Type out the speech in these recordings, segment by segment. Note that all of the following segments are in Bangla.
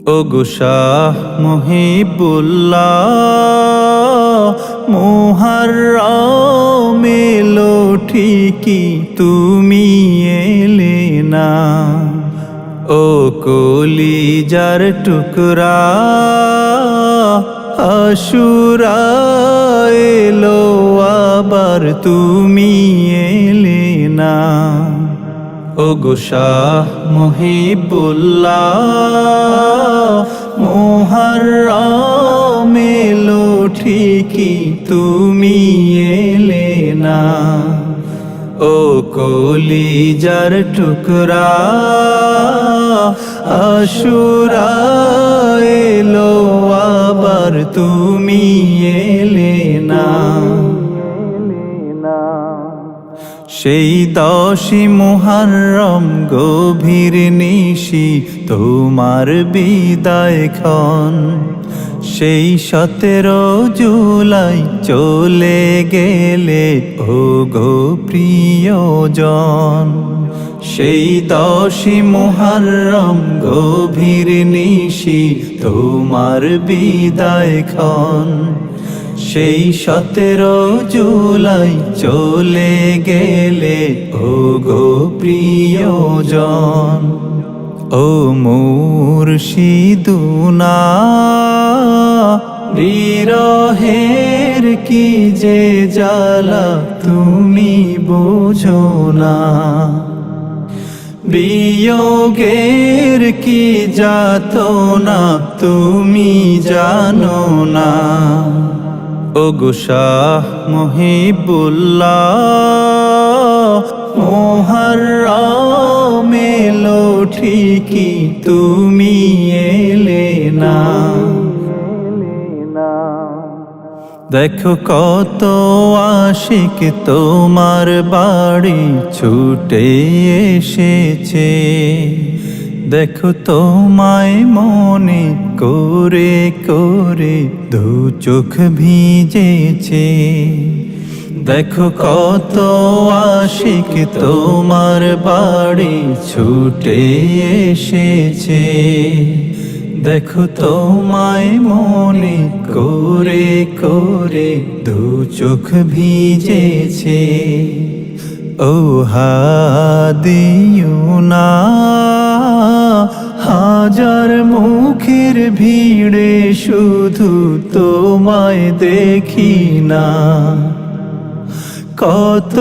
ওগো শাহ মুহিবুল্লাহ, মুহররম এলো ঠিকই তুমি এলে না। ও কলিজার টুকরা আশুরা এলো আবার তুমি এলে না। ওগো শাহ মুহিবুল্লাহ, মুহররম এলো ঠিকই তুমি এলে না। ও কলিজার টুকরা আশুরা এলো আবার তুমি এলে না। সেই 10ই মুহররম গভীর নিশি তোমার বিদায় ক্ষণ, সেই 17 জুলাই চলে গেলে ওগো প্রিয়জন। সেই 10ই মুহররম গভীর নিশি তোমার বিদায় ক্ষণ, সেই 17 জুলাই চলে গেলে ওগো প্রিয়জন। ও মুর্শিদুনা, বিরহের কি যে জ্বালা তুমি বোঝো না, বিয়োগের কি যাতনা তুমি জানো না। ওগো শাহ মুহিবুল্লাহ, মুহররম এলো ঠিকই তুমি এলে না। দেখো কত আশিক তোমার বাড়ি ছুটে এসেছে, দেখো তোমায় মনে করে করে দু চোখ ভিজেছে। দেখো কত আশিক তোমার বাড়ি ছুটে এসেছে, দেখো তোমায় মনে করে করে দু চোখ ভিজেছে। ও হাদিয়ুনা, হাজার মুখের ভিড়ে শুধু তোমায় দেখি না, কত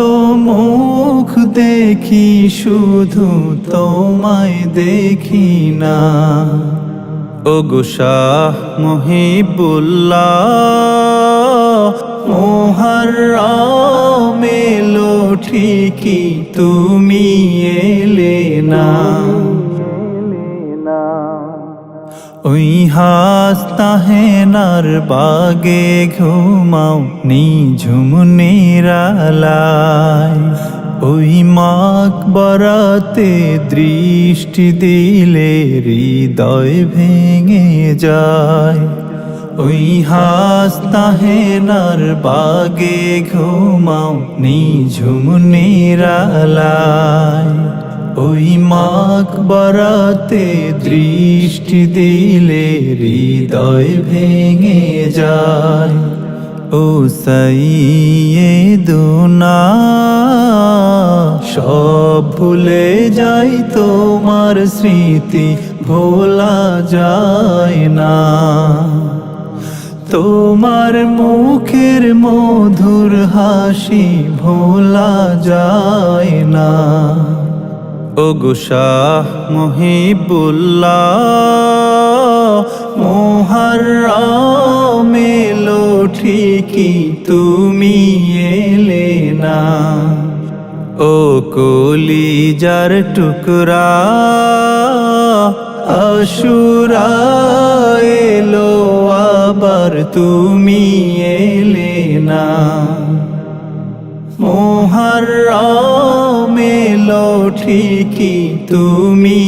মুখ দেখি শুধু তোমায় দেখি না। ওগো শাহ মুহিবুল্লাহ, মুহররম এলো ঠিকই তুমি এলে না। ওই হাসতাহেনার বাগে ঘুমাও নিঝুম নিরালায়, ওই মাকবরাতে দৃষ্টি দিলে হৃদয় ভেঙে যায়। ওই হাসতাহেনার বাগে ঘুমাও নিঝুম নিরালায়, ওই মাকবরাতে দৃষ্টি দিলে হৃদয় ভেঙে যায়। ও সাইয়েদুনা, সব ভুলে যাই তোমার স্মৃতি ভোলা যায় না, তোমার মুখের মধুর হাসি ভোলা যায় না। ওগো শাহ মুহিবুল্লাহ, মুহররম এলো ঠিকই তুমি এলে না। ও কলিজার টুকরা আশুরা এলো আবার তুমি এলে না। মুহররম এলো ঠিকই তুমি